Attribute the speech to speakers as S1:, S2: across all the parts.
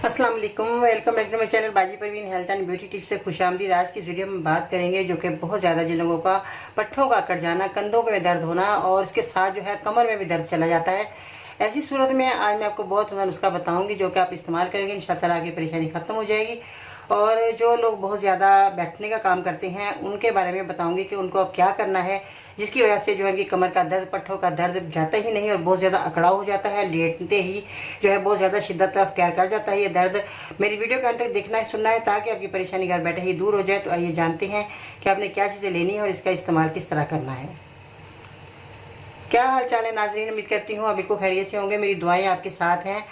S1: अस्सलाम वालेकुम, welcome back to my channel बाजी Parveen health and beauty tips से खुशामदीद। आज की इस वीडियो में बात करेंगे जो कि बहुत ज़्यादा जिन लोगों का पट्ठों का कट जाना, कंधों में दर्द होना और इसके साथ जो है कमर में भी दर्द चला जाता है। ऐसी सूरत में आज मैं आपको बहुत नुस्खा बताऊंगी जो कि आप इस्तेमाल करेंगे, इंशाअल्लाह ताला आपकी परेशानी खत्म हो जाएगी। और जो लोग बहुत ज़्यादा बैठने का काम करते हैं उनके बारे में बताऊंगी कि उनको अब क्या करना है, जिसकी वजह से जो है कि कमर का दर्द, पट्ठों का दर्द जाता ही नहीं और बहुत ज़्यादा अकड़ाव हो जाता है। लेटते ही जो है बहुत ज़्यादा शिद्दत अख्तियार कर जाता है ये दर्द। मेरी वीडियो के अंत तक देखना है, सुनना है ताकि आपकी परेशानी घर बैठे ही दूर हो जाए। तो आइए जानते हैं कि आपने क्या चीज़ें लेनी है और इसका इस्तेमाल किस तरह करना है। क्या हाल चाल है नाजरीन, उम्मीद करती हूँ आप बिल्कुल खैरियत से होंगे। मेरी दुआएं आपके साथ हैं।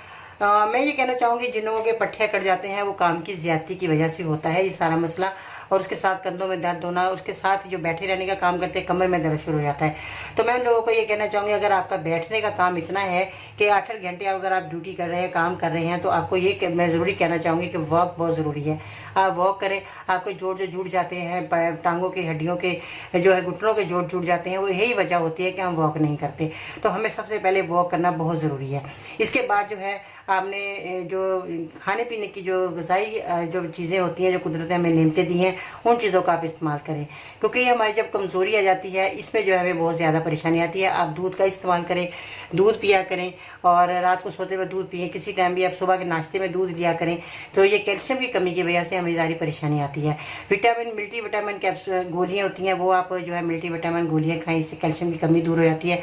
S1: मैं ये कहना चाहूँगी जिन लोगों के पट्टे कट जाते हैं वो काम की ज़्यादती की वजह से होता है ये सारा मसला, और उसके साथ कंधों में दर्द होना, उसके साथ जो बैठे रहने का काम करते हैं कमर में दर्द शुरू हो जाता है। तो मैं उन लोगों को ये कहना चाहूँगी, अगर आपका बैठने का काम इतना है कि 8-8 घंटे अगर आप ड्यूटी कर रहे हैं, काम कर रहे हैं, तो आपको ये मैं ज़रूरी कहना चाहूँगी कि वॉक बहुत ज़रूरी है। आप वॉक करें। आपके जोड़ जो जुड़ जाते हैं, टांगों के हड्डियों के जो है घुटनों के जोड़ जुड़ जाते हैं, वो यही वजह होती है कि हम वॉक नहीं करते। तो हमें सबसे पहले वॉक करना बहुत ज़रूरी है। इसके बाद जो है आपने जो खाने पीने की जो ग़िज़ाई जो चीज़ें होती हैं, जो कुदरत ने हमें नेमतें दी हैं, उन चीज़ों का आप इस्तेमाल करें, क्योंकि ये हमारी जब कमज़ोरी आ जाती है इसमें जो है हमें बहुत ज़्यादा परेशानी आती है। आप दूध का इस्तेमाल करें, दूध पिया करें और रात को सोते हुए दूध पिएँ। किसी टाइम भी आप सुबह के नाश्ते में दूध लिया करें। तो ये कैल्शियम की कमी की वजह से हमें सारी परेशानी आती है। विटामिन मल्टी विटामिन कैप्सूल गोलियाँ होती हैं, वो आप जो है मल्टी विटामिन गोलियाँ खाएँ, इससे कैल्शियम की कमी दूर हो जाती है।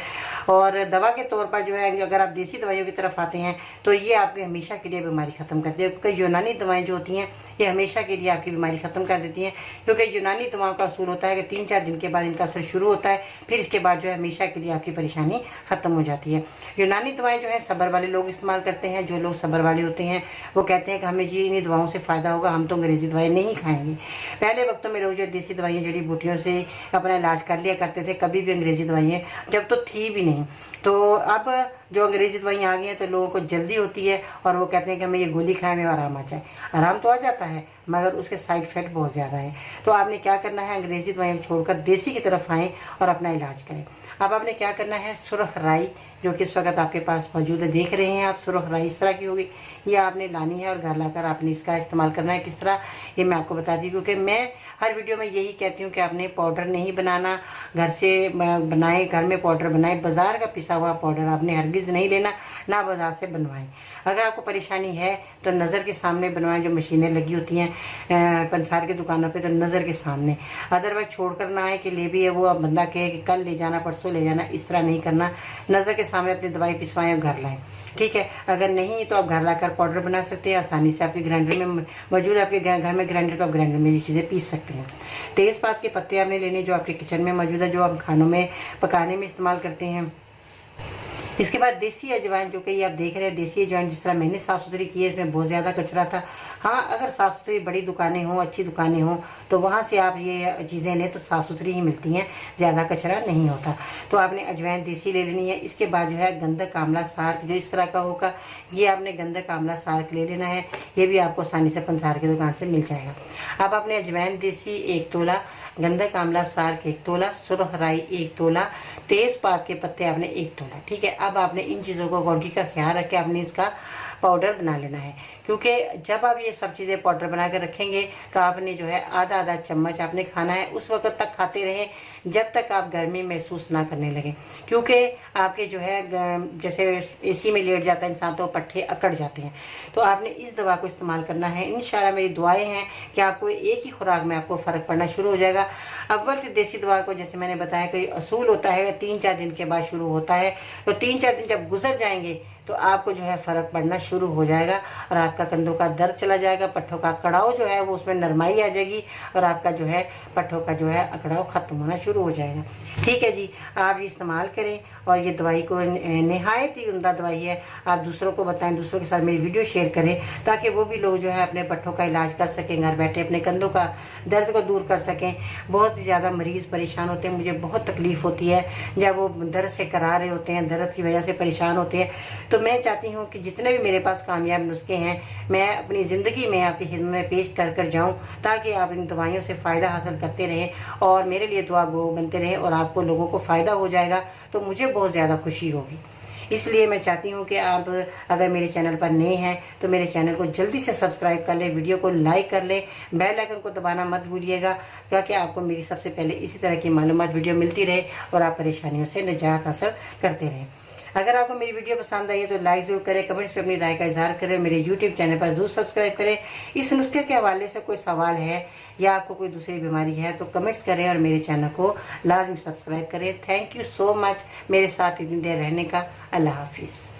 S1: और दवा के तौर पर जो है अगर आप देसी दवाइयों की तरफ आते हैं तो ये आपकी हमेशा के लिए बीमारी ख़त्म करती है। क्योंकि यूनानी दवाएं जो होती हैं ये हमेशा के लिए आपकी बीमारी ख़त्म कर देती हैं, क्योंकि यूनानी दवाओं का असूल होता है कि 3-4 दिन के बाद इनका असर शुरू होता है, फिर इसके बाद जो है हमेशा के लिए आपकी परेशानी ख़त्म हो जाती है। यूनानी दवाएं जो है सब्र वाले लोग इस्तेमाल करते हैं। जो लोग सब्र वाले होते हैं वो कहते हैं कि हमें जी इन्हीं दवाओं से फ़ायदा होगा, हम तो अंग्रेज़ी दवाएँ नहीं खाएँगे। पहले वक्तों में लोग जो देसी दवाइयाँ जड़ी बूटियों से अपना इलाज कर लिया करते थे, कभी भी अंग्रेज़ी दवाइयाँ जब तो थी भी नहीं। तो अब जो अंग्रेज़ी दवाइयाँ आ गई हैं तो लोगों को जल्दी होती है और वो कहते हैं कि हमें ये गोली खाएं में आराम आ जाए। आराम तो आ जाता है मगर उसके साइड इफ़ेक्ट बहुत ज़्यादा है। तो आपने क्या करना है, अंग्रेज़ी दवाइयाँ छोड़कर देसी की तरफ आएँ और अपना इलाज करें। अब आपने क्या करना है, सुरख राई जो कि इस वक्त आपके पास मौजूद है, देख रहे हैं आप, सुरख राई इस तरह की होगी, ये आपने लानी है और घर लाकर आपने इसका इस्तेमाल करना है। किस तरह ये मैं आपको बता दी, क्योंकि मैं हर वीडियो में यही कहती हूँ कि आपने पाउडर नहीं बनाना, घर से बनाएं, घर में पाउडर बनाएं। बाज़ार का पिसा हुआ पाउडर आपने हरगिज़ नहीं लेना, ना बाज़ार से बनवाएं। अगर आपको परेशानी है तो नज़र के सामने बनवाएं, जो मशीनें लगी होती हैं पंसार की दुकानों पे, तो नज़र के सामने। अदरवाइज छोड़कर ना आए कि ले भी है वो अब बंदा कहे कि कल ले जाना, परसों ले जाना, इस तरह नहीं करना। नज़र के सामने अपनी दवाई पिसवाएं और घर लाएं, ठीक है। अगर नहीं तो आप घर लाकर पाउडर बना सकते हैं आसानी से। आपके ग्राइंडर में मौजूद, आपके घर में ग्राइंडर, तो आप ग्राइंडर में ये चीज़ें पीस सकते हैं। तेज़पात के पत्ते आपने लेने जो आपके किचन में मौजूद है, जो आप खानों में पकाने में इस्तेमाल करते हैं। इसके बाद देसी अजवाइन, जो कि ये आप देख रहे हैं देसी अजवाइन जिस तरह मैंने साफ़ सुथरी की है, इसमें बहुत ज़्यादा कचरा था। हाँ, अगर साफ़ सुथरी बड़ी दुकानें हों, अच्छी दुकानें हों, तो वहाँ से आप ये चीज़ें लें तो साफ़ सुथरी ही मिलती हैं, ज़्यादा कचरा नहीं होता। तो आपने अजवाइन देसी ले लेनी है। इसके बाद जो है गंधक आंवला सार्क जो इस तरह का होगा, ये आपने गंधक आंवला सार्क ले लेना है। ये भी आपको आसानी से पंसार की दुकान से मिल जाएगा। अब आपने अजवाइन देसी 1 तोला, गंधक आंवला सार्क 1 तोला, सुरख राई 1 तोला, तेज़पात के पत्ते आपने 1 तोला, ठीक है। अब आपने इन चीज़ों को क्वांटिटी का ख्याल रख के आपने इसका पाउडर बना लेना है, क्योंकि जब आप ये सब चीज़ें पाउडर बना कर रखेंगे तो आपने जो है आधा चम्मच आपने खाना है। उस वक्त तक खाते रहें जब तक आप गर्मी महसूस ना करने लगें, क्योंकि आपके जो है जैसे एसी में लेट जाता है इंसान तो पट्टे अकड़ जाते हैं। तो आपने इस दवा को इस्तेमाल करना है। इंशाल्लाह मेरी दुआएं हैं कि आपको एक ही खुराक में आपको फ़र्क पड़ना शुरू हो जाएगा। अव्वल तो देसी दवा को जैसे मैंने बताया कि असूल होता है 3-4 दिन के बाद शुरू होता है। तो 3-4 दिन जब गुजर जाएंगे तो आपको जो है फ़र्क पड़ना शुरू हो जाएगा और आपका कंधों का दर्द चला जाएगा, पट्ठों का अकड़ाव जो है वो उसमें नरमाई आ जाएगी और आपका जो है पट्ठों का जो है अकड़ाव ख़त्म होना शुरू हो जाएगा, ठीक है जी। आप ये इस्तेमाल करें और ये दवाई को नहायत ही उम्दा दवाई है। आप दूसरों को बताएं, दूसरों के साथ मेरी वीडियो शेयर करें ताकि वो भी लोग जो है अपने पट्ठों का इलाज कर सकें, घर बैठे अपने कंधों का दर्द को दूर कर सकें। बहुत ज़्यादा मरीज़ परेशान होते हैं, मुझे बहुत तकलीफ़ होती है जब वो दर्द से करा रहे होते हैं, दर्द की वजह से परेशान होते हैं। तो मैं चाहती हूँ कि जितने भी मेरे पास कामयाब नुस्खे हैं मैं अपनी ज़िंदगी में आपकी खिदमत में पेश कर जाऊँ, ताकि आप इन दवाइयों से फ़ायदा हासिल करते रहें और मेरे लिए दुआ गो बनते रहें और आपको लोगों को फ़ायदा हो जाएगा तो मुझे बहुत ज़्यादा खुशी होगी। इसलिए मैं चाहती हूँ कि आप अगर मेरे चैनल पर नए हैं तो मेरे चैनल को जल्दी से सब्सक्राइब कर लें, वीडियो को लाइक कर लें, बेल आइकन को दबाना मत भूलिएगा, ताकि आपको मेरी सबसे पहले इसी तरह की मालूमात वीडियो मिलती रहे और आप परेशानियों से निजात हासिल करते रहें। अगर आपको मेरी वीडियो पसंद आई है तो लाइक ज़रूर करें, कमेंट्स पे अपनी राय का इजहार करें, मेरे यूट्यूब चैनल पर ज़रूर सब्सक्राइब करें। इस नुस्खे के हवाले से कोई सवाल है या आपको कोई दूसरी बीमारी है तो कमेंट्स करें और मेरे चैनल को लाजमी सब्सक्राइब करें। थैंक यू सो मच मेरे साथ इतनी देर रहने का। अल्लाह हाफिज़।